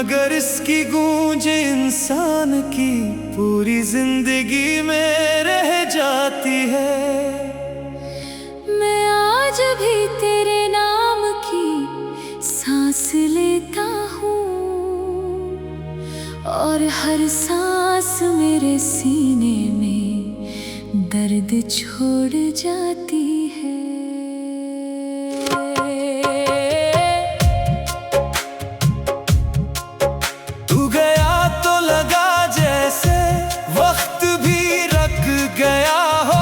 मगर इसकी गूंज इंसान की पूरी जिंदगी में रह जाती है। मैं आज भी तेरे नाम की सांस लेता हूँ और हर सांस मेरे सीने में दर्द छोड़ जाती है। तू गया तो लगा जैसे वक्त भी रख गया हो।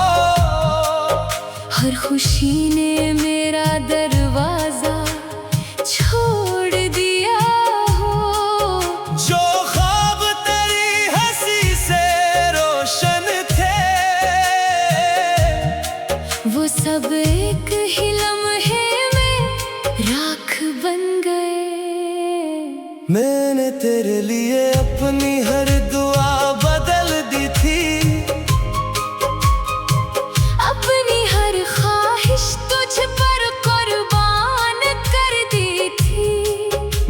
हर खुशी ने मेरा दरवाजा छोड़ दिया हो। जो ख्वाब तेरी हंसी से रोशन थे, वो सब एक ही लम्हे में राख बन गए। मैंने तेरे लिए अपनी हर दुआ बदल दी थी, अपनी हर ख्वाहिश तुझ पर कुर्बान कर दी थी।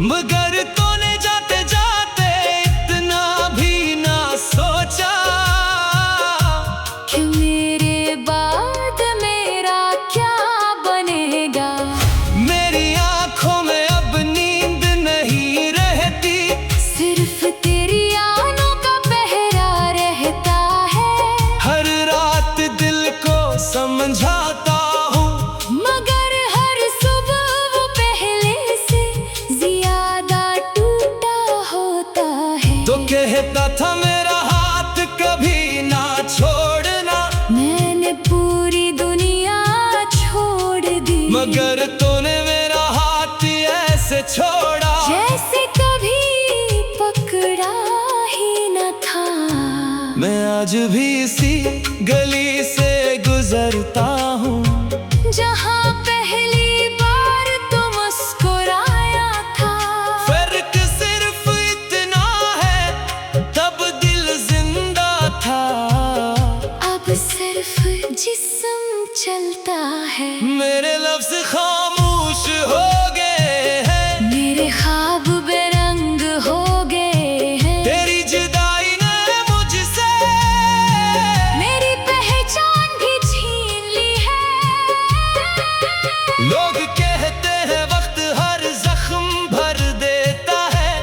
मगर तूने जाते जाते इतना भी ना सोचा कि मेरे बाद मेरा क्या बनेगा। मेरी आंखों में अब नींद नहीं रहती, सिर्फ तेरी आनों का पहरा रहता है। हर रात दिल को समझाता हूँ, मगर हर सुबह वो पहले से ज्यादा टूटा होता है। तो कहता था मेरा हाथ कभी ना छोड़ना, मैंने पूरी दुनिया छोड़ दी, मगर तूने मेरा हाथ ऐसे छोड़ा जैसे कभी पकड़ा ही न था। मैं आज भी इसी गली से गुजरता हूँ, जहाँ पहली बार तो मुस्कुराया था। फर्क सिर्फ इतना है तब दिल जिंदा था, अब सिर्फ जिस्म चलता है। मेरे लफ्ज खामोश हो गए हैं, मेरे ख्वाब बेरंग हो गए हैं। तेरी जुदाई ने मुझसे मेरी पहचान भी छीन ली है। लोग कहते हैं वक्त हर जख्म भर देता है,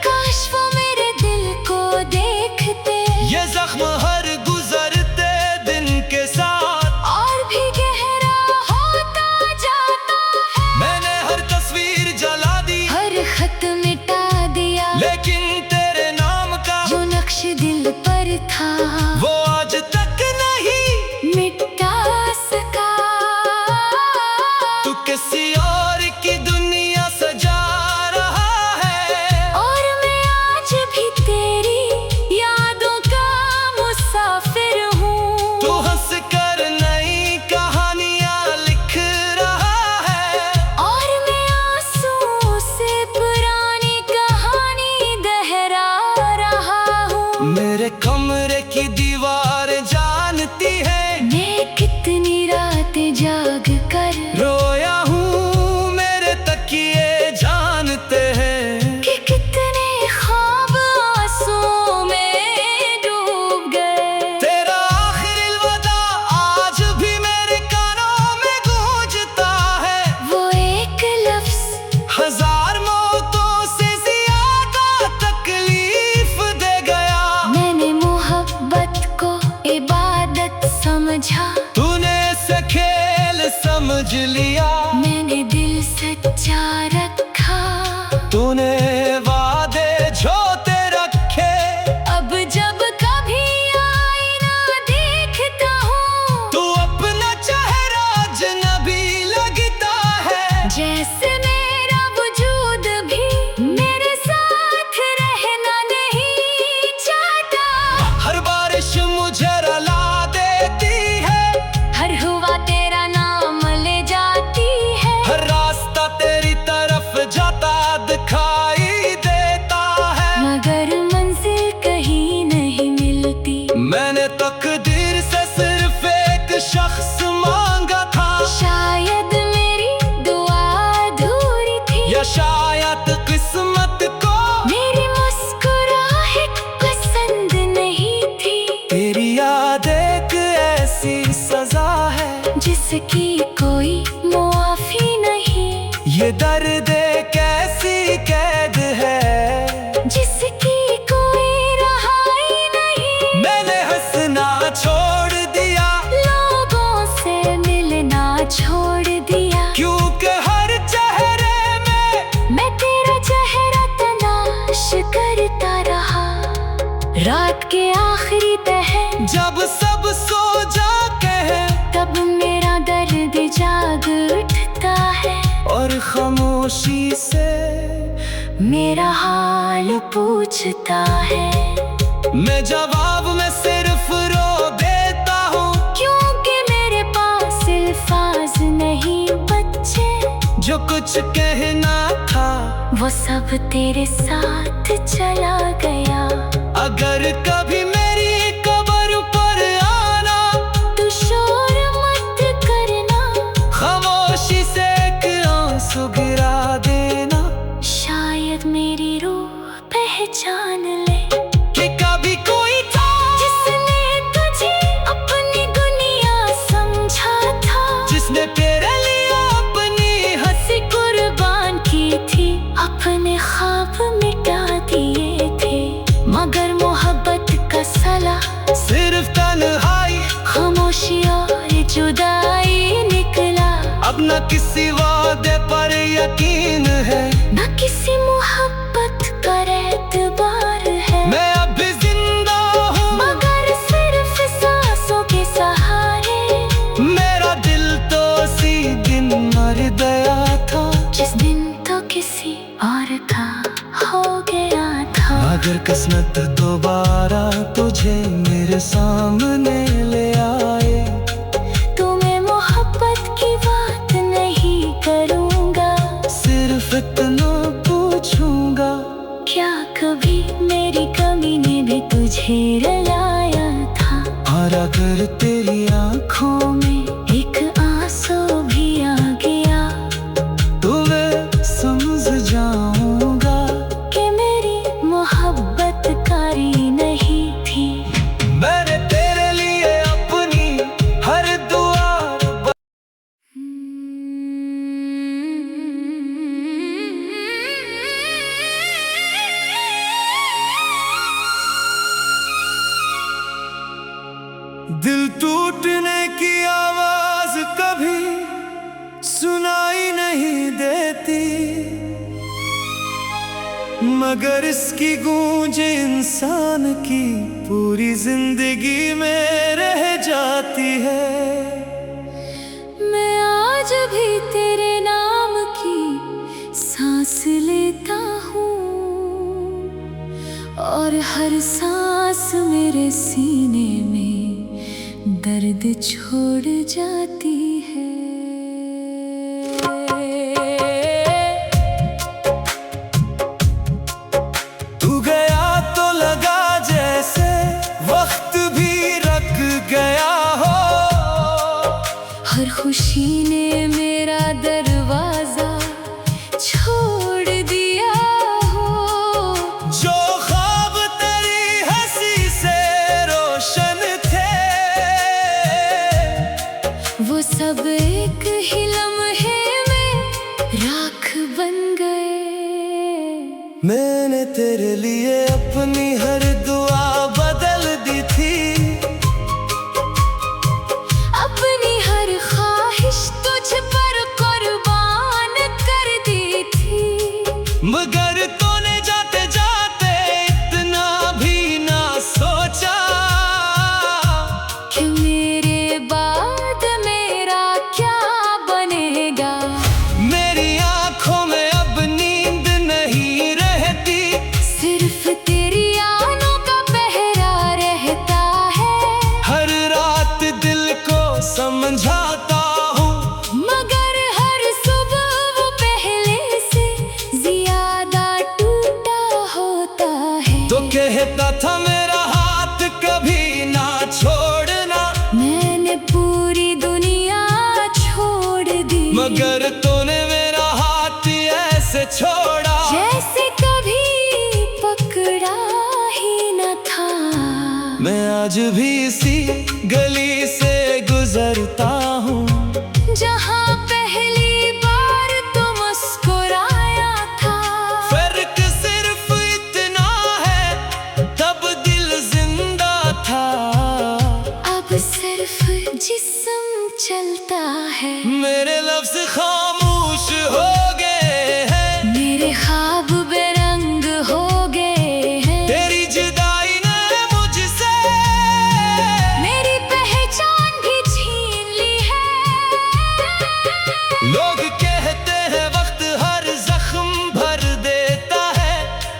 काश वो मेरे दिल को देखते ये जख्म हर गुजरते दिन के साथ और भी गहरा होता जाता है। मैंने हर तस्वीर जला दी, हर खत मिटा दिया, लेकिन तेरे नाम का जो नक्श दिल पर था वो आज तक नहीं मिटा सका। तू किसी और की दुनिया सजा रहा है, और मैं आज भी तेरी यादों का मुसाफिर हूँ। तू हंस कर नई कहानियां लिख रहा है, और मैं आंसू से पुरानी कहानी दोहरा रहा हूँ। मेरे कमरे की दीवार जानती है मैं कितनी रातें जाग कर रोया हूँ, मेरे तकिए जानते हैं कि कितने ख्वाब आंसुओं में डूब गए। तेरा आखिरी अलविदा आज भी मेरे कानों में गूंजता है। वो एक लफ्ज हजार मौतों से ज्यादा तकलीफ दे गया, मैंने मोहब्बत को इबादत समझा। तूने इसे खेल समझ लिया, मैंने दिल सच्चा रखा। तूने वादे झोते रखे, अब जब कभी आईना देखता हूँ तू अपना चेहरा अजनबी लगता है। जैसे मेरा वजूद भी मेरे साथ रहना नहीं चाहता। हर बारिश मुझे रुला देती है, हर हुआ तेरा नाम ले जाती जिसकी कोई मुआफी नहीं। ये दर्द एक ऐसी कैद है जिसकी कोई रहाई नहीं। मैंने हंसना छोड़ दिया, लोगों से मिलना छोड़ दिया, क्योंकि हर चेहरे में मैं तेरा चेहरा तलाश करता रहा। रात के आखिरी पहर जब सब सो जाते हैं, तब मेरा दर्द जाग उठता है और खामोशी से मेरा हाल पूछता है। मैं जवाब में सिर्फ रो देता हूँ, क्योंकि मेरे पास अल्फाज नहीं बच्चे। जो कुछ कहना था वो सब तेरे साथ चला गया। अगर कभी मेरी कब्र पर आना, तू शोर मत करना, खामोशी से एक आंसू गिरा देना। शायद मेरी रूह पहचान ले कि कभी कोई था जिसने तुझे अपनी दुनिया समझा था, जिसने तेरे लिए अपनी हंसी कुर्बान की थी, अपने ख्वाब मिटा दिए थे। मगर मोहब्बत का सला सिर्फ तन्हाई, खामोशी और जुदाई निकला। अब न किसी वादे पर यकीन है, न किसी मोहब्बत का एतबार है। मैं अब भी जिंदा हूँ मगर सिर्फ सांसों के सहारे। मेरा दिल तो उसी दिन मर गया था, जिस दिन तो किसी और का हो गया था। अगर किस्मत दोबारा तुझे मेरे सामने ले आए, तो मैं मोहब्बत की बात नहीं करूँगा, सिर्फ इतना पूछूंगा, क्या कभी मेरी कमी ने भी तुझे रुलाया था। और अगर तेरी आंखों में एक आंसू भी आ गया, तो मैं समझ जाऊंगा कि मेरी मोहब्बत कारी नहीं थी। मैंने तेरे लिए अपनी हर दुआर दिल टूटने की आवाज कभी सुनाई नहीं देती, मगर इसकी गूंज इंसान की पूरी जिंदगी में रह जाती है। मैं आज भी तेरे नाम की सांस लेता हूँ, और हर सांस मेरे सीने में दर्द छोड़ जाती है। तू गया तो लगा जैसे वक्त भी रख गया हो, हर खुशी ने मेरा दरवाजा छोड़ दिया हो। जो ख्वाब तेरी हंसी से रोशन थे, वो सब एक ही लम्हे में राख बन गए। मैंने तेरे लिए अपनी हर दुआ बदल दी थी, अपनी हर ख्वाहिश तुझ पर कुर्बान कर दी थी। मगर तूने जाते जाते इतना भी ना सोचा कि मेरे बाद मेरा क्या बनेगा। मेरी आंखों में अब नींद नहीं रहती, सिर्फ तेरी आनों का पहरा रहता है। हर रात दिल को समझाता हूँ, मगर हर सुबह वो पहले से ज्यादा टूटा होता है। तो कहता था मेरा हाथ कभी ना छोड़ना, मैंने पूरी दुनिया छोड़ दी, मगर तूने मेरा हाथ ऐसे छोड़ा जैसे कभी पकड़ा ही न था। मैं आज भी इसी गली से गुजरता हूँ, मेरे लफ्ज खामोश हो गए हैं, मेरे ख्वाब बेरंग हो गए हैं। तेरी जुदाई ने मुझसे मेरी पहचान भी छीन ली है। लोग कहते हैं वक्त हर जख्म भर देता है,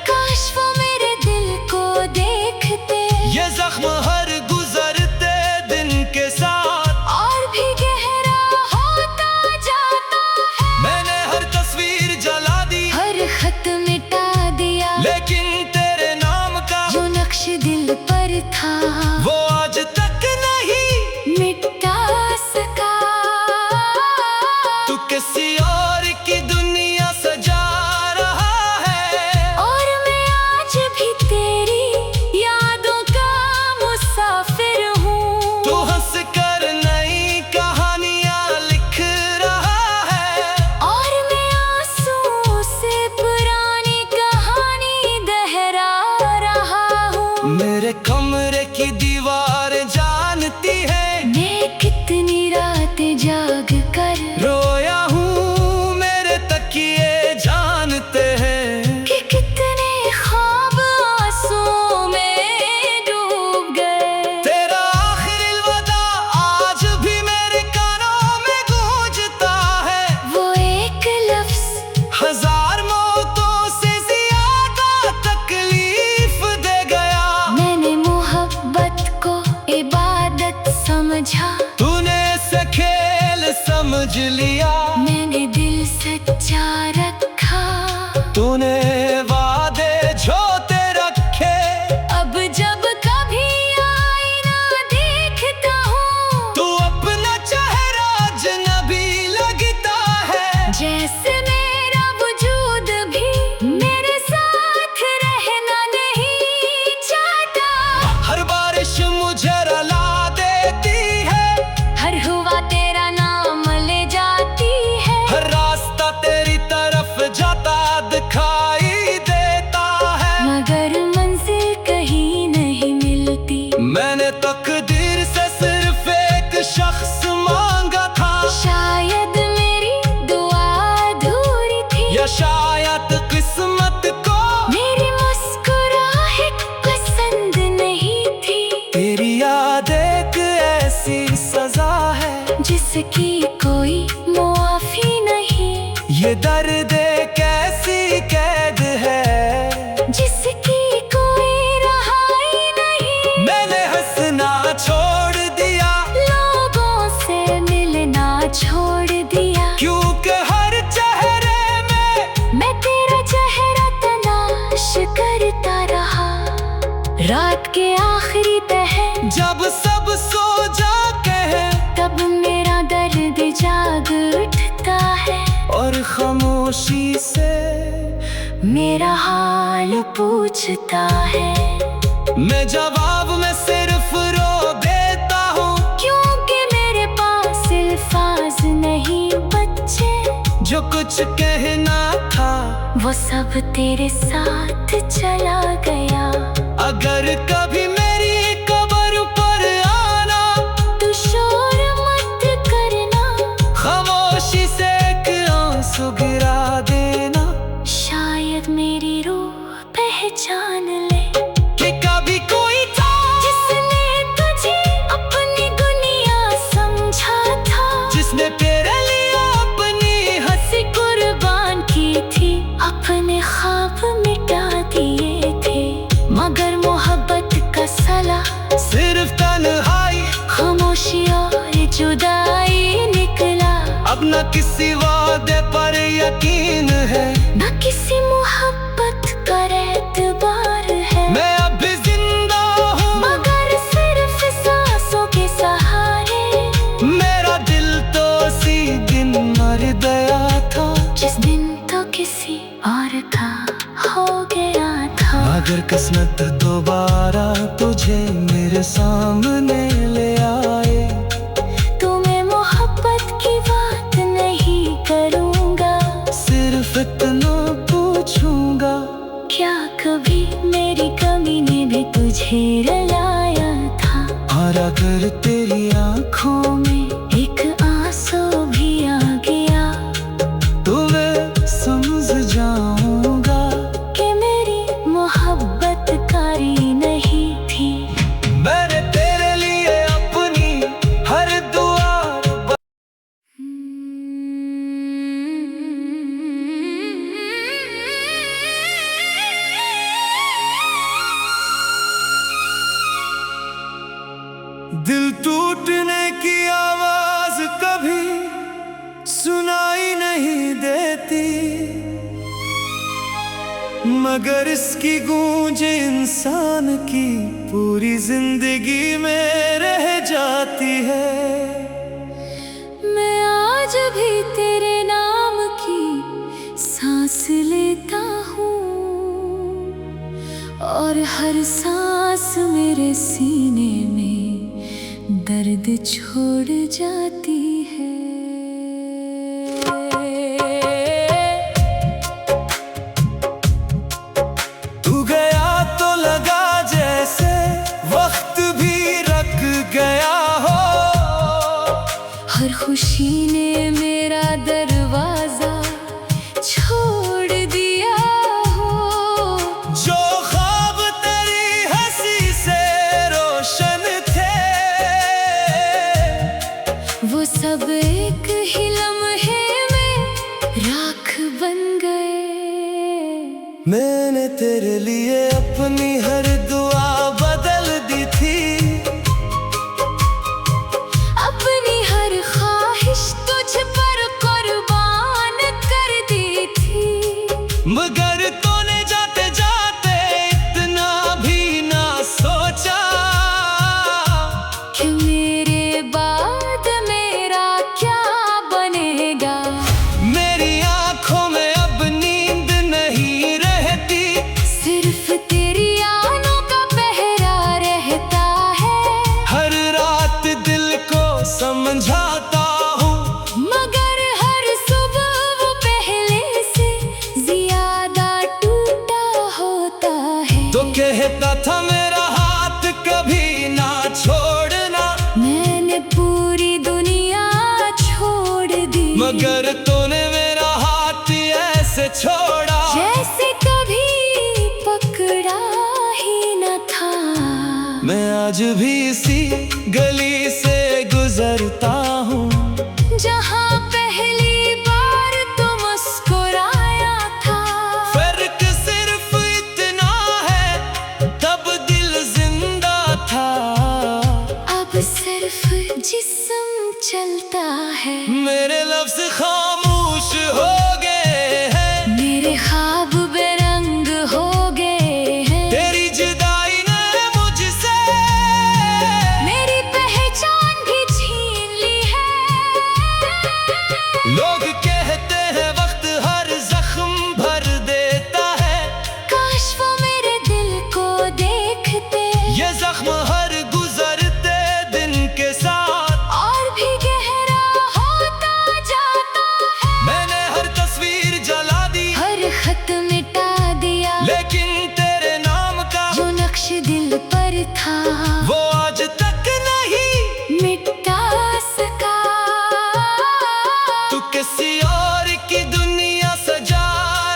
काश वो मेरे दिल को देखते ये जख्म हर गुजरते दिन के साथ और भी गहरा होता जाता है। मैंने हर तस्वीर जला दी, हर खत मिटा दिया, लेकिन तेरे नाम का जो नक्श दिल पर था वो आज तक नहीं मिटा सका। तू किसी और की दुनिया सजा रहा है, और मैं आज भी तेरी यादों का मुसाफिर हूँ। तू हंस कर नई कहानियां लिख रहा है, और मैं आंसू से पुरानी कहानी दोहरा रहा हूँ। मेरे कमरे की दीवार जानती है मैं कितनी रातें जाग कर रोया हूँ, मेरे तकिए जानते हैं कि कितने ख्वाब आंसुओं में डूब गए। तेरा आखिरी अलविदा आज भी मेरे कानों में गूंजता है। वो एक लफ्ज हजार मौतों से ज्यादा तकलीफ दे गया। मैंने मोहब्बत को इबादत समझा, तूने इसे खेल समझ लिया। मैंने दिल सच्चा रखा। तूने वादे जो ते रखे, अब जब कभी आईना देखता हूँ तू अपना चेहरा अजनबी लगता है। जैसे मेरा वजूद भी मेरे साथ रहना नहीं चाहता। हर बारिश मुझे रुला देती है, हर हुआ तेरा नाम ले जाती है। हर रास्ता तेरी तरफ जाता दिखाई देता है, मगर मंजिल कहीं नहीं मिलती। मैंने तकदीर से सिर्फ एक शख्स मांगा था, शायद मेरी दुआ अधूरी थी, या शायद किस्मत को मेरी मुस्कुराहट पसंद नहीं थी। तेरी याद एक ऐसी सजा है जिसकी कोई मुआफी नहीं, ये दर्द एक ऐसी कैद है जिसकी कोई रहाई नहीं। मैंने हंसना छोड़ दिया, लोगों से मिलना छोड़ दिया, क्योंकि हर चेहरे में मैं तेरा चेहरा तलाश करता रहा। रात के आखिरी पहर जब सब सो जाते हैं तब मेरा दर्द जाग उठता है, और खामोशी से मेरा हाल पूछता है। मैं जवाब में सिर्फ रो देता हूँ, क्योंकि मेरे पास अल्फाज नहीं बच्चे, जो कुछ कहना था वो सब तेरे साथ चला गया। अगर कभी मेरी कब्र पर आना तू शोर मत करना, खामोशी से एक आंसू गिरा देना, शायद मेरी रूह पहचान ले कि कभी कोई था जिसने तुझे अपनी दुनिया समझा था, जिसने तेरे लिए अपनी हंसी कुर्बान की थी, अपने ख्वाब मिटा दिए थे। मगर मोहब्बत का सला सिर्फ तन्हाई, खामोशी और जुदाई निकला। अब न किसी वादे पर यकीन है, न किसी मोहब्बत पर एतबार है। मैं अब भी जिंदा हूँ मगर सिर्फ सांसों के सहारे। मेरा दिल तो उसी दिन मर गया था, जिस दिन तो किसी और का हो गया था। अगर किस्मत दोबारा तुझे मेरे सामने ले आए, तो मैं मोहब्बत की बात नहीं करूँगा, सिर्फ इतना पूछूंगा, क्या कभी मेरी कमी ने भी तुझे रुलाया था? और अगर तेरी आंखों आँखों में एक आंसू भी मगर इसकी गूंज इंसान की पूरी जिंदगी में रह जाती है। मैं आज भी तेरे नाम की सांस लेता हूँ और हर सांस मेरे सीने में दर्द छोड़ जाती है। तू गया तो लगा जैसे वक्त भी रख गया हो, हर खुशी ने मेरा दरवाजा छोड़ दिया हो। जो ख्वाब तेरी हंसी से रोशन थे, वो सब एक ही लम्हे में राख बन गए। मैंने तेरे लिए अपनी हर दुआ बदल दी थी, अपनी हर ख्वाहिश तुझ पर कुर्बान कर दी थी। मगर तूने जाते जाते इतना भी ना सोचा कि मेरे बाद मेरा क्या बनेगा। मेरी आंखों में अब नींद नहीं रहती, सिर्फ तेरी आनों का पहरा रहता है। हर रात दिल को समझाता हूँ, मगर हर सुबह वो पहले से ज्यादा टूटा होता है। तो कहता था मेरा हाथ कभी ना छोड़ना, मैंने पूरी दुनिया छोड़ दी, मगर तूने मेरा हाथ ऐसे छोड़ा जैसे कभी पकड़ा ही न था। मैं आज भी इसी गली से गुजरता हूँ, जहाँ पहली बार तो मुस्कुराया था। फर्क सिर्फ इतना है तब दिल जिंदा था, अब सिर्फ जिस्म चलता है। मेरे लफ्ज खामोश हो गए हैं, मेरे ख्वाब बेरंग हो गए हैं। तेरी जुदाई ने मुझसे मेरी पहचान भी छीन ली है। लोग कहते हैं वक्त हर जख्म भर देता है, काश वो मेरे दिल को देखते ये जख्म हर गुजरते दिन के साथ और भी गहरा होता जाता है। मैंने हर तस्वीर जला दी, हर खत मिटा दिया, लेकिन तेरे नाम का जो नक्श दिल पर था वो आज तक नहीं मिटा सका। तू किसी और की दुनिया सजा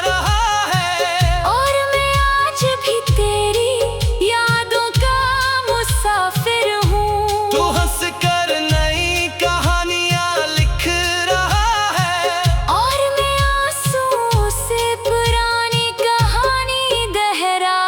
रहा है, और मैं आज भी तेरी यादों का मुसाफिर हूँ। तू हंस कर नई कहानियां लिख रहा है, और मैं आंसू से पुरानी कहानी दोहरा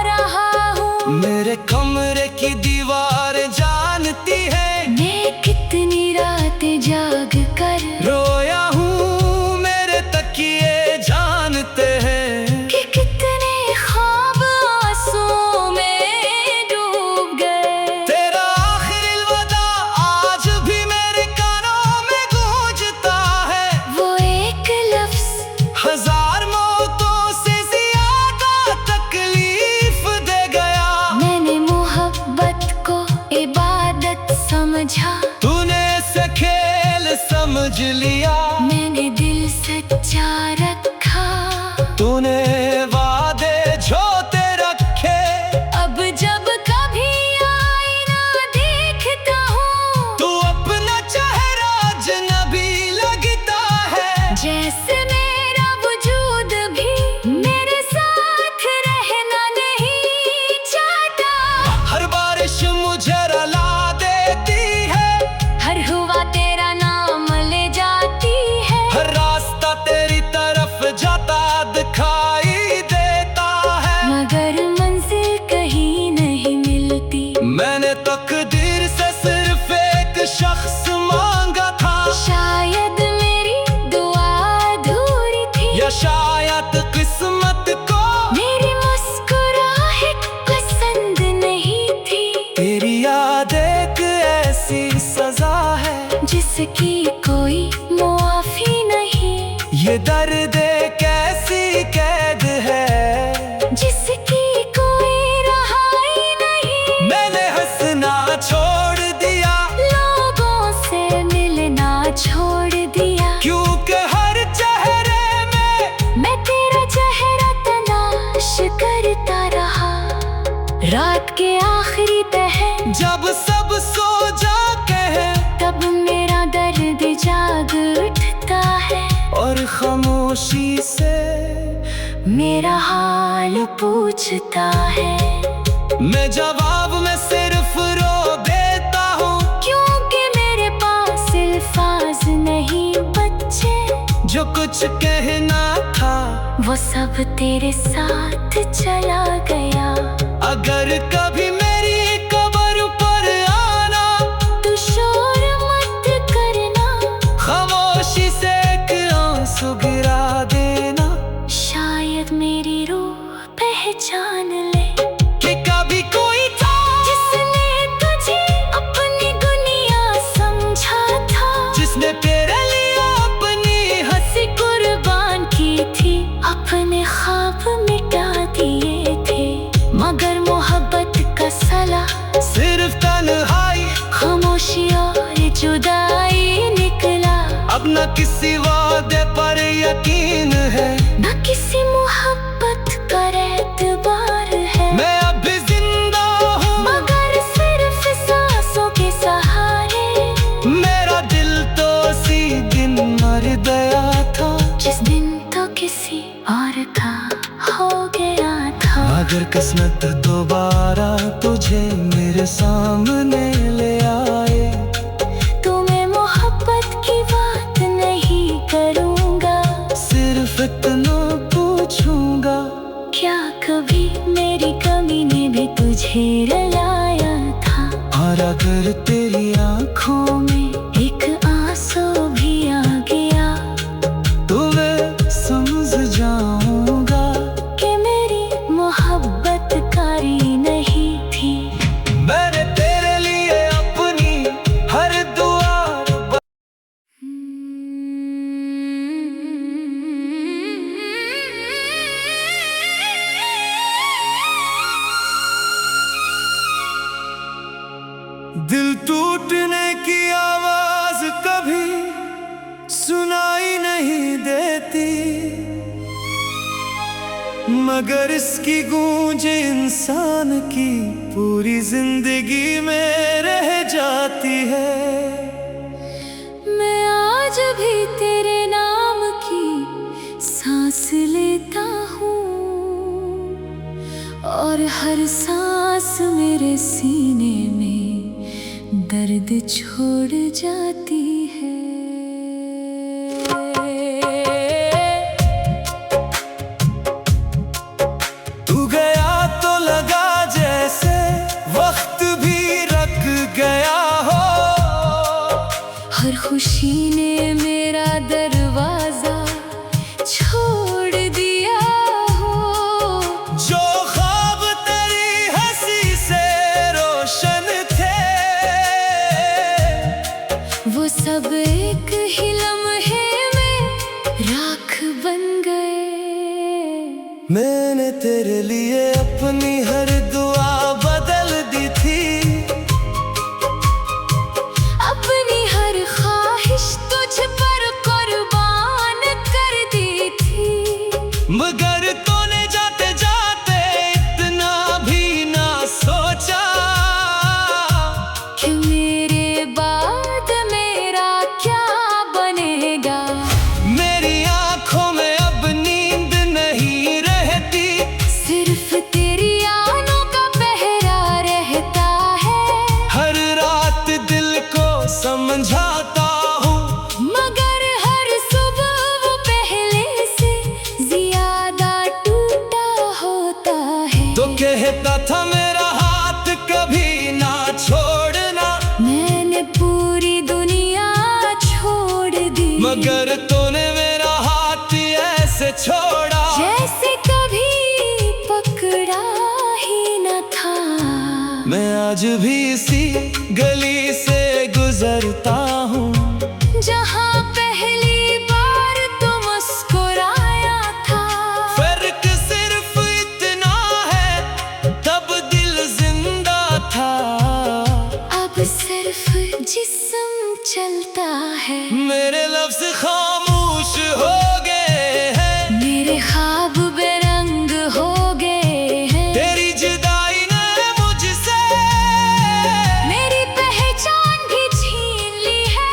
रहा हूँ। मेरे कमरे की दीवार जानती है मैं कितनी रातें जाग कर रोया हूँ, मेरे तकिए जानते हैं कि कितने ख्वाब आंसुओं में डूब गए। तेरा आखिरी अलविदा आज भी मेरे कानों में गूंजता है, वो एक लफ्ज हजार मौतों से ज्यादा तकलीफ दे गया। मैंने मोहब्बत को इबादत समझा, तूने इसे खेल समझ लिया, मैंने दिल सच्चा रखा। तूने वादे झोते रखे, अब जब कभी आईना देखता हूँ तू अपना चेहरा अजनबी लगता है। जैसे मेरा वजूद भी मेरे साथ रहना नहीं चाहता। हर बारिश मुझे रुला देती है, हर हुआ तेरा नाम ले जाती है। हर रास्ता तेरी तरफ जाता दिखाई खामोशी से मेरा हाल पूछता है। मैं जवाब में सिर्फ रो देता हूँ, क्योंकि मेरे पास अल्फाज नहीं बच्चे। जो कुछ कहना था वो सब तेरे साथ चला गया। अगर कभी मेरी कब्र पर आना तू शोर मत करना, खामोशी से एक आंसू गिरा देना। शायद मेरी रूह पहचान ले कि कभी कोई था जिसने तुझे अपनी दुनिया समझा था, जिसने तेरे लिए अपनी हंसी कुर्बान की थी, अपने ख्वाब मिटा दिए थे। मगर मोहब्बत का सला सिर्फ तन्हाई, खामोशी और जुदाई निकला। अब न किसी वादे पर यकीन है, न किसी मोहब्बत पर एतबार है। मैं अब भी जिंदा हूँ मगर सिर्फ सांसों के सहारे। मेरा दिल तो उसी दिन मर गया था, जिस दिन तो किसी और का हो गया था। अगर किस्मत दोबारा तुझे मेरे सामने ले आए, तो मैं मोहब्बत की बात नहीं करूँगा, सिर्फ इतना पूछूंगा, क्या कभी मेरी कमी ने भी तुझे रुलाया था? और अगर तेरी आँखों में एक आंसू भी आ गया, तो मैं समझ जाऊंगा कि मेरी मोहब्बत कारी नहीं थी। मैंने तेरे लिए अपनी हर दुआ दिल टूटने की आवाज कभी सुनाई नहीं देती, मगर इसकी गूंज इंसान की पूरी जिंदगी में रह जाती है। मैं आज भी तेरे नाम की सांस लेता हूँ, और हर सांस मेरे सीने में दर्द छोड़ जाती है। तू गया तो लगा जैसे वक्त भी रख गया हो, हर खुशी ने मेरा दरवाजा छोड़ दिया हो। जो ख्वाब तेरी हंसी से रोशन थे, वो सब एक ही लम्हे में राख बन गए। मैंने तेरे लिए अपनी हर दुआ बदल दी थी, अपनी हर ख्वाहिश तुझ पर कुर्बान कर दी थी। मगर तूने जाते जाते इतना भी ना सोचा कि मेरे बाद मेरा क्या बनेगा। मेरी आंखों में अब नींद नहीं रहती, सिर्फ तेरी आनों का पहरा रहता है। हर रात दिल को समझाता हूँ, मगर हर सुबह वो पहले से ज्यादा टूटा होता है। तो कहता था मेरा हाथ कभी ना छोड़ना, मैंने पूरी दुनिया छोड़ दी, मगर तूने मेरा हाथ ऐसे छोड़ा जैसे कभी पकड़ा ही न था। मैं आज भी इसी गली से गुजरता हूँ, जहाँ पहली बार तो मुस्कुराया था। फर्क सिर्फ इतना है, तब दिल जिंदा था, अब सिर्फ जिस्म चलता है। मेरे लफ्ज खामोश हो गए हैं, मेरे ख्वाब बेरंग हो गए हैं। तेरी जुदाई ने मुझसे मेरी पहचान भी छीन ली है।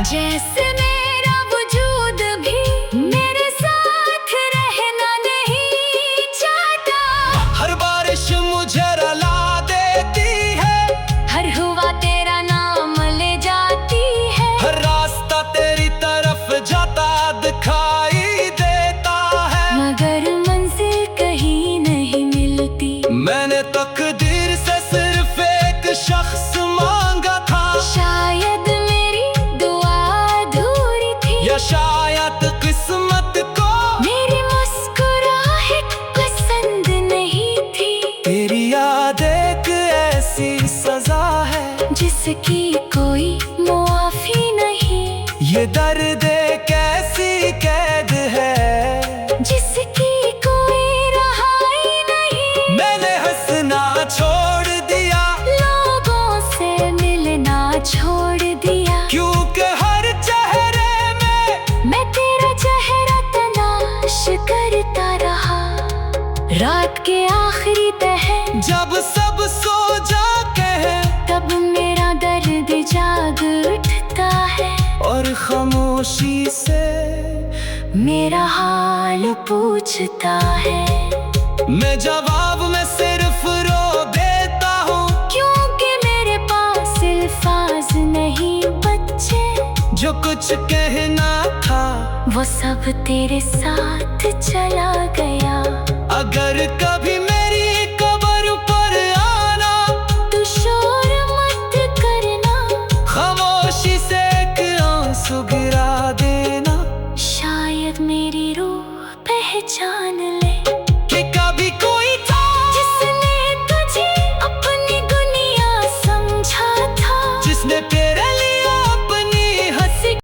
जैसे मेरा वजूद भी मेरे साथ रहना नहीं चाहता। हर बारिश मुझे रुला देती है, हर हुआ तेरा नाम ले जाती है। हर रास्ता तेरी तरफ जाता दिखाई देता है, मगर मंजिल कहीं नहीं मिलती। मैंने तकदीर से सिर्फ एक शख्स मांगा था, शायद मेरी दुआ अधूरी थी, या शायद किस्मत को मेरी मुस्कुराहट पसंद नहीं थी। तेरी याद एक ऐसी सजा है जिसकी कोई मुआफी नहीं, ये दर्द एक ऐसी कैद है जिसकी कोई रहाई नहीं। मैंने हंसना छोड़ दिया, लोगों से मिलना छोड़ दिया, क्योंकि हर चेहरे में मैं तेरा चेहरा तलाश करता रहा। रात के आखिरी पहर जब सब सो जाते हैं, तब मेरा दर्द जाग उठता है, और खामोशी से मेरा हाल पूछता है। मैं जवाब में सिर्फ रो देता हूँ, क्योंकि मेरे पास अल्फाज नहीं बच्चे, जो कुछ कहना था वो सब तेरे साथ चला गया। अगर कभी मेरी कब्र पर आना, तू शोर मत करना, खामोशी से एक आंसू गिरा देना। शायद मेरी रूह पहचान ले।